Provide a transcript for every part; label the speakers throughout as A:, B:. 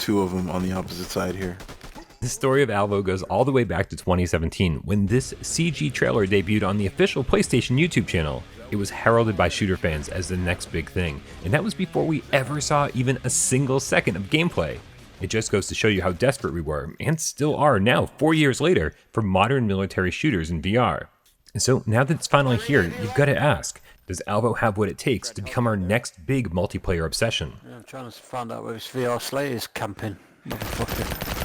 A: two of them on the opposite side here.
B: The story of ALVO goes all the way back to 2017 when this CG trailer debuted on the official PlayStation YouTube channel. It was heralded by shooter fans as the next big thing, and that was before we ever saw even a single second of gameplay. It just goes to show you how desperate we were, and still are now, 4 years later, for modern military shooters in VR. And so now that it's finally here, you've got to ask, does ALVO have what it takes to become our next big multiplayer obsession?
C: Yeah, I'm trying to find out where this VR Slate is camping. Motherfucker.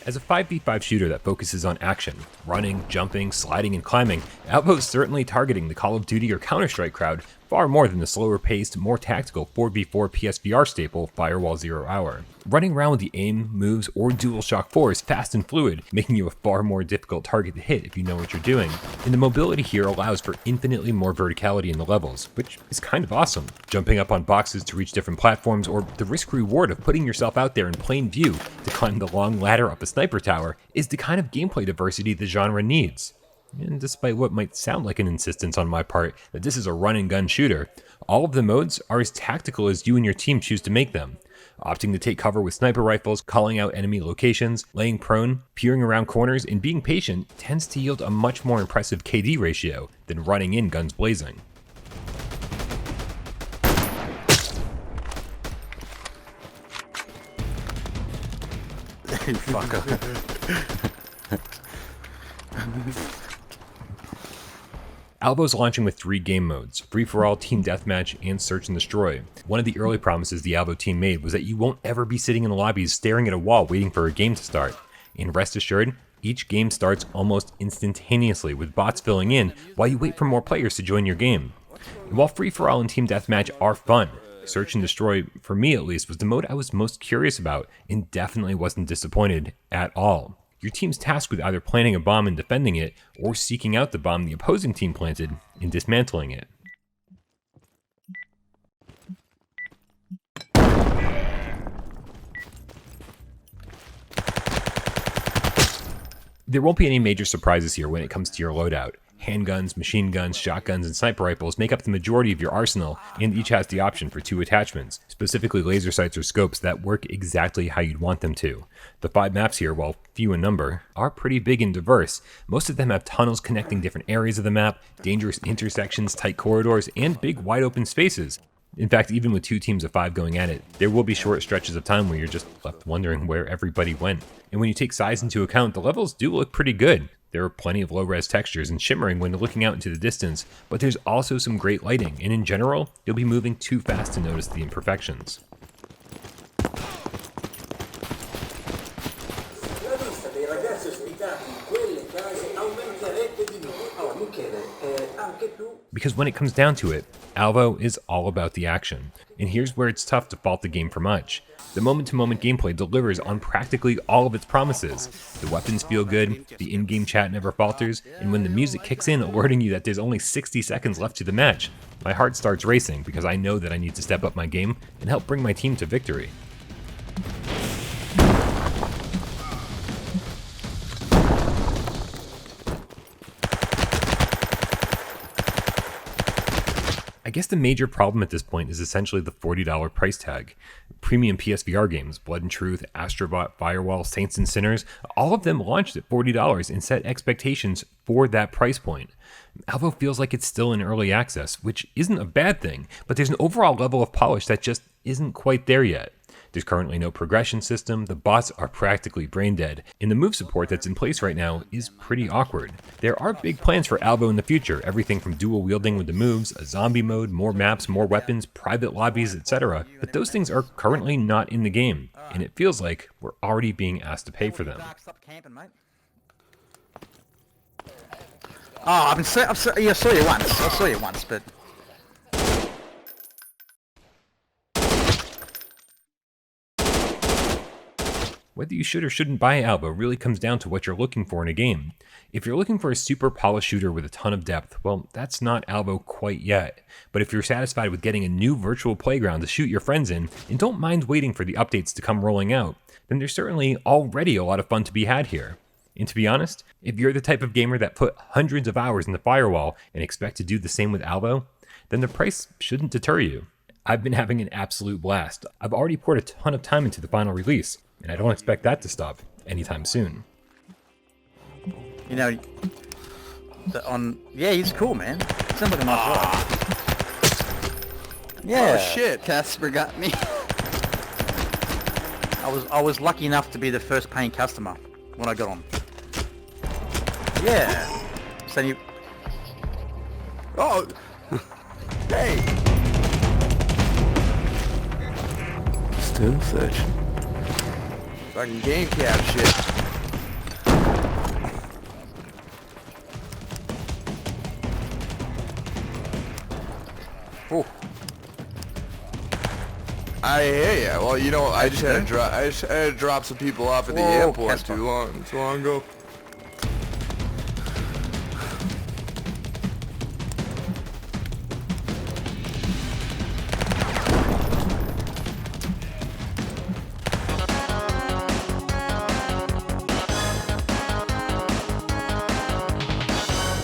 B: As a 5v5 shooter that focuses on action, running, jumping, sliding, and climbing, ALVO is certainly targeting the Call of Duty or Counter-Strike crowd far more than the slower-paced, more tactical 4v4 PSVR staple Firewall 0 Hour. Running around with the aim, moves, or DualShock 4 is fast and fluid, making you a far more difficult target to hit if you know what you're doing. And the mobility here allows for infinitely more verticality in the levels, which is kind of awesome. Jumping up on boxes to reach different platforms, or the risk-reward of putting yourself out there in plain view to climb the long ladder up a sniper tower is the kind of gameplay diversity the genre needs. And despite what might sound like an insistence on my part that this is a run and gun shooter, all of the modes are as tactical as you and your team choose to make them. Opting to take cover with sniper rifles, calling out enemy locations, laying prone, peering around corners, and being patient tends to yield a much more impressive KD ratio than running in guns blazing.
C: You fucker.
B: ALVO's launching with 3 game modes, Free-for-All, Team Deathmatch, and Search and Destroy. One of the early promises the ALVO team made was that you won't ever be sitting in the lobbies staring at a wall waiting for a game to start. And rest assured, each game starts almost instantaneously with bots filling in while you wait for more players to join your game. And while Free-for-All and Team Deathmatch are fun, Search and Destroy, for me at least, was the mode I was most curious about and definitely wasn't disappointed at all. Your team's tasked with either planting a bomb and defending it, or seeking out the bomb the opposing team planted and dismantling it. There won't be any major surprises here when it comes to your loadout. Handguns, machine guns, shotguns, and sniper rifles make up the majority of your arsenal, and each has the option for 2 attachments, specifically laser sights or scopes that work exactly how you'd want them to. The 5 maps here, while few in number, are pretty big and diverse. Most of them have tunnels connecting different areas of the map, dangerous intersections, tight corridors, and big wide open spaces. In fact, even with 2 teams of 5 going at it, there will be short stretches of time where you're just left wondering where everybody went. And when you take size into account, the levels do look pretty good. There are plenty of low-res textures and shimmering when looking out into the distance, but there's also some great lighting, and in general, you'll be moving too fast to notice the imperfections. Because when it comes down to it, ALVO is all about the action, and here's where it's tough to fault the game for much. The moment-to-moment gameplay delivers on practically all of its promises. The weapons feel good, the in-game chat never falters, and when the music kicks in alerting you that there's only 60 seconds left to the match, my heart starts racing because I know that I need to step up my game and help bring my team to victory. I guess the major problem at this point is essentially the $40 price tag. Premium PSVR games, Blood and Truth, Astrobot, Firewall, Saints and Sinners, all of them launched at $40 and set expectations for that price point. ALVO feels like it's still in early access, which isn't a bad thing, but there's an overall level of polish that just isn't quite there yet. There's currently no progression system, the bots are practically brain dead, and the move support that's in place right now is pretty awkward. There are big plans for ALVO in the future, everything from dual wielding with the moves, a zombie mode, more maps, more weapons, private lobbies, etc. But those things are currently not in the game, and it feels like we're already being asked to pay for them.
C: Oh, I saw you once, but...
B: Whether you should or shouldn't buy ALVO really comes down to what you're looking for in a game. If you're looking for a super polished shooter with a ton of depth, well, that's not ALVO quite yet. But if you're satisfied with getting a new virtual playground to shoot your friends in, and don't mind waiting for the updates to come rolling out, then there's certainly already a lot of fun to be had here. And to be honest, if you're the type of gamer that put hundreds of hours into Firewall and expect to do the same with ALVO, then the price shouldn't deter you. I've been having an absolute blast. I've already poured a ton of time into the final release, and I don't expect that to stop anytime soon.
D: You know, yeah, he's cool, man. Sounds like a nice guy. Yeah.
E: Oh shit, Casper got me.
D: I was lucky enough to be the first paying customer when I got on. Yeah. So you.
E: Oh. Hey.
A: Still searching.
E: Fucking game cap shit.
D: Oh.
E: I hear ya. Well, you know, I just had to drop some people off at the
D: Whoa,
E: airport
D: Casper.
E: too long ago.